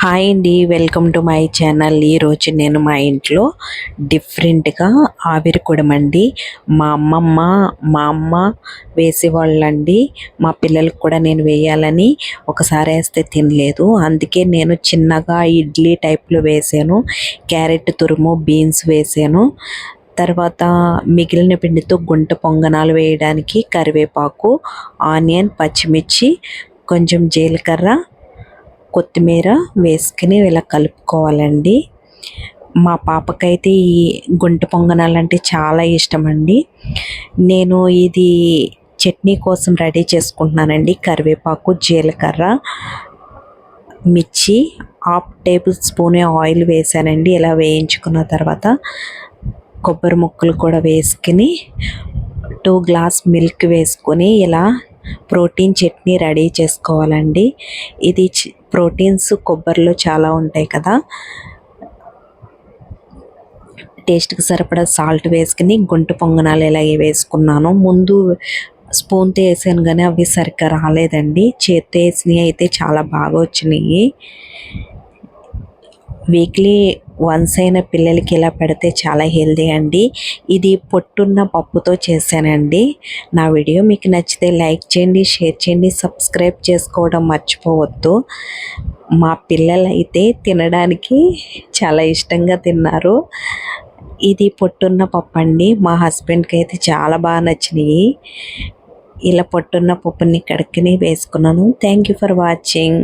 Hi అండి, welcome to my channel. ఈరోజు నేను మా ఇంట్లో డిఫరెంట్గా ఆవిరి కుడమండి మా అమ్మ వేసేవాళ్ళండి. మా పిల్లలకు కూడా నేను వేయాలని ఒకసారి వేస్తే తినలేదు, అందుకే నేను చిన్నగా ఇడ్లీ టైప్లో వేసాను. క్యారెట్ తురుము, బీన్స్ వేసాను. తర్వాత మిగిలిన పిండితో గుంట పొంగనాలు వేయడానికి కరివేపాకు, ఆనియన్, పచ్చిమిర్చి, కొంచెం జీలకర్ర, కొత్తిమీర వేసుకుని ఇలా కలుపుకోవాలండి. మా పాపకైతే ఈ గుంట పొంగనాలు అంటే చాలా ఇష్టం అండి. నేను ఇది చట్నీ కోసం రెడీ చేసుకుంటున్నానండి. కరివేపాకు, జీలకర్ర, మిర్చి, హాఫ్ టేబుల్ స్పూన్ ఆయిల్ వేసానండి. ఇలా వేయించుకున్న తర్వాత కొబ్బరి ముక్కలు కూడా వేసుకుని 2 గ్లాస్ మిల్క్ వేసుకొని ఇలా ప్రోటీన్ చట్నీ రెడీ చేసుకోవాలండి. ఇది ప్రోటీన్స్ కొబ్బరిలో చాలా ఉంటాయి కదా. టేస్ట్కి సరిపడా సాల్ట్ వేసుకుని గుంట పొంగనాలు ఇలాగే వేసుకున్నాను. ముందు స్పూన్తో వేసాను కానీ అవి సరిగ్గా రాలేదండి. చేత్తో వేసినవి అయితే చాలా బాగా వచ్చినాయి. వీక్లీ వన్స్ అయిన పిల్లలకి ఇలా పెడితే చాలా హెల్దీ అండి. ఇది పొట్టున్న పప్పుతో చేశానండి. నా వీడియో మీకు నచ్చితే లైక్ చేయండి, షేర్ చేయండి, సబ్స్క్రైబ్ చేసుకోవడం మర్చిపోవద్దు. మా పిల్లలు అయితే తినడానికి చాలా ఇష్టంగా తిన్నారు. ఇది పొట్టున్న పప్పు అండి. మా హస్బెండ్కి అయితే చాలా బాగా నచ్చినాయి. ఇలా పొట్టున్న పప్పుని కడుక్కుని వేసుకున్నాను. Thank you for watching.